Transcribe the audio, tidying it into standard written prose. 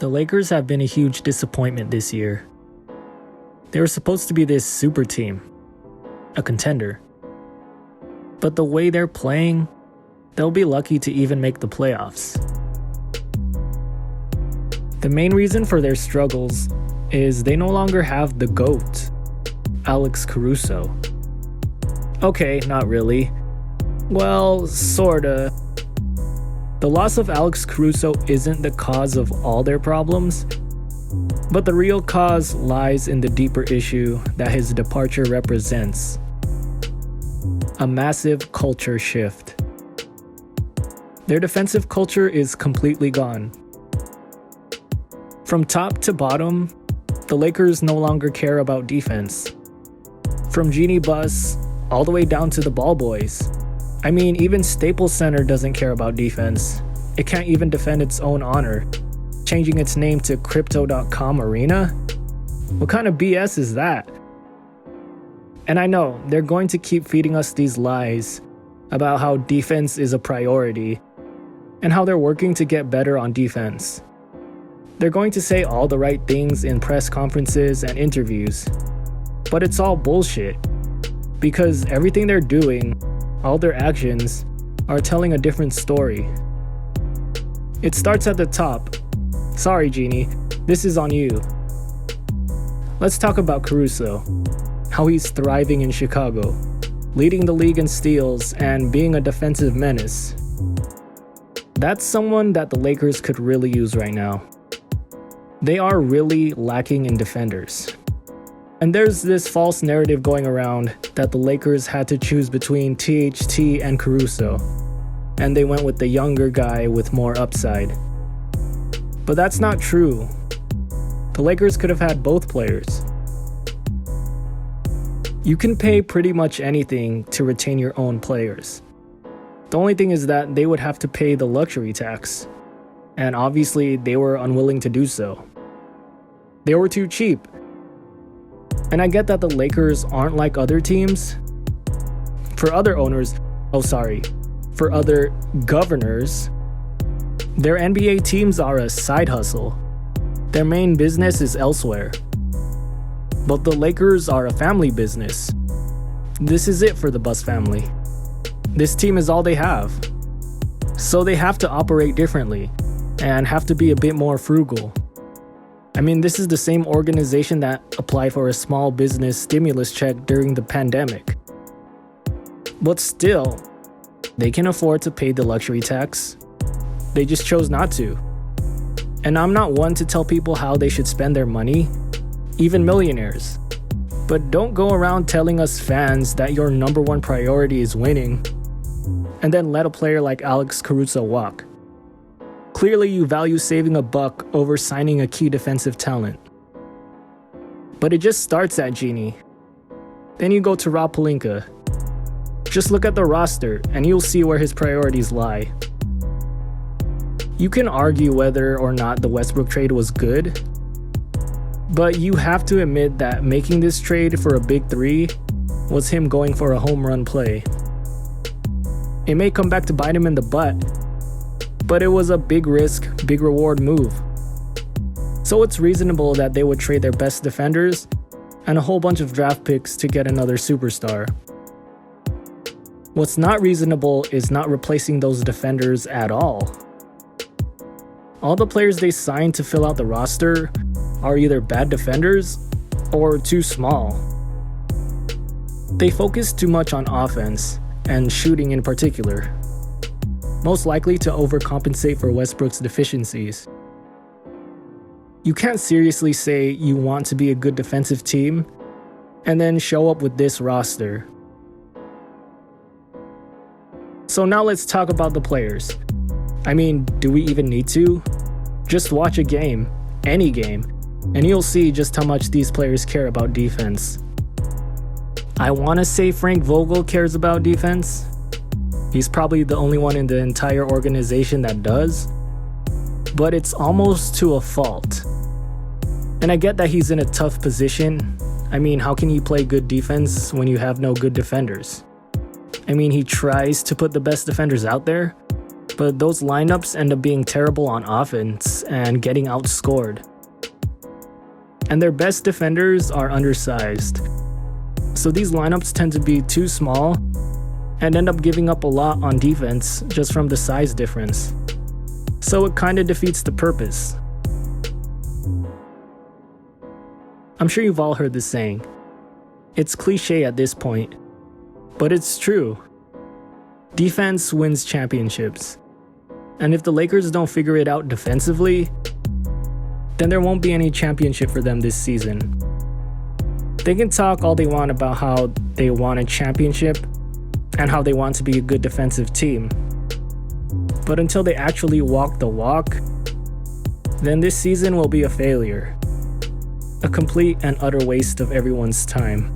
The Lakers have been a huge disappointment this year. They were supposed to be this super team, a contender. But the way they're playing, they'll be lucky to even make the playoffs. The main reason for their struggles is they no longer have the GOAT, Alex Caruso. Okay, not really. Well, sorta. The loss of Alex Caruso isn't the cause of all their problems, but the real cause lies in the deeper issue that his departure represents. A massive culture shift. Their defensive culture is completely gone. From top to bottom, the Lakers no longer care about defense. From Jeanie Buss all the way down to the ball boys. I mean, even Staples Center doesn't care about defense. It can't even defend its own honor, changing its name to Crypto.com Arena? What kind of BS is that? And I know, they're going to keep feeding us these lies about how defense is a priority and how they're working to get better on defense. They're going to say all the right things in press conferences and interviews, but it's all bullshit because everything they're doing, all their actions, are telling a different story. It starts at the top. Sorry, Jeanie, this is on you. Let's talk about Caruso, how he's thriving in Chicago, leading the league in steals and being a defensive menace. That's someone that the Lakers could really use right now. They are really lacking in defenders. And there's this false narrative going around that the Lakers had to choose between THT and Caruso, and they went with the younger guy with more upside. But that's not true. The Lakers could have had both players. You can pay pretty much anything to retain your own players. The only thing is that they would have to pay the luxury tax, and obviously they were unwilling to do so. They were too cheap. And I get that the Lakers aren't like other teams. For other governors, their NBA teams are a side hustle. Their main business is elsewhere. But the Lakers are a family business. This is it for the Buss family. This team is all they have. So they have to operate differently and have to be a bit more frugal. I mean, this is the same organization that applied for a small business stimulus check during the pandemic. But still, they can afford to pay the luxury tax. They just chose not to. And I'm not one to tell people how they should spend their money, even millionaires. But don't go around telling us fans that your number one priority is winning, and then let a player like Alex Caruso walk. Clearly you value saving a buck over signing a key defensive talent. But it just starts at Jeanie. Then you go to Rob Pelinka. Just look at the roster and you'll see where his priorities lie. You can argue whether or not the Westbrook trade was good, but you have to admit that making this trade for a big three was him going for a home run play. It may come back to bite him in the butt, but it was a big risk, big reward move. So it's reasonable that they would trade their best defenders and a whole bunch of draft picks to get another superstar. What's not reasonable is not replacing those defenders at all. All the players they signed to fill out the roster are either bad defenders or too small. They focus too much on offense, and shooting in particular, most likely to overcompensate for Westbrook's deficiencies. You can't seriously say you want to be a good defensive team and then show up with this roster. So now let's talk about the players. I mean, do we even need to? Just watch a game, any game, and you'll see just how much these players care about defense. I want to say Frank Vogel cares about defense. He's probably the only one in the entire organization that does, but it's almost to a fault. And I get that he's in a tough position. I mean, how can you play good defense when you have no good defenders? I mean, he tries to put the best defenders out there, but those lineups end up being terrible on offense and getting outscored. And their best defenders are undersized. So these lineups tend to be too small and end up giving up a lot on defense just from the size difference. So it kinda defeats the purpose. I'm sure you've all heard this saying. It's cliche at this point, but it's true. Defense wins championships. And if the Lakers don't figure it out defensively, then there won't be any championship for them this season. They can talk all they want about how they want a championship and how they want to be a good defensive team. But until they actually walk the walk, then this season will be a failure. A complete and utter waste of everyone's time.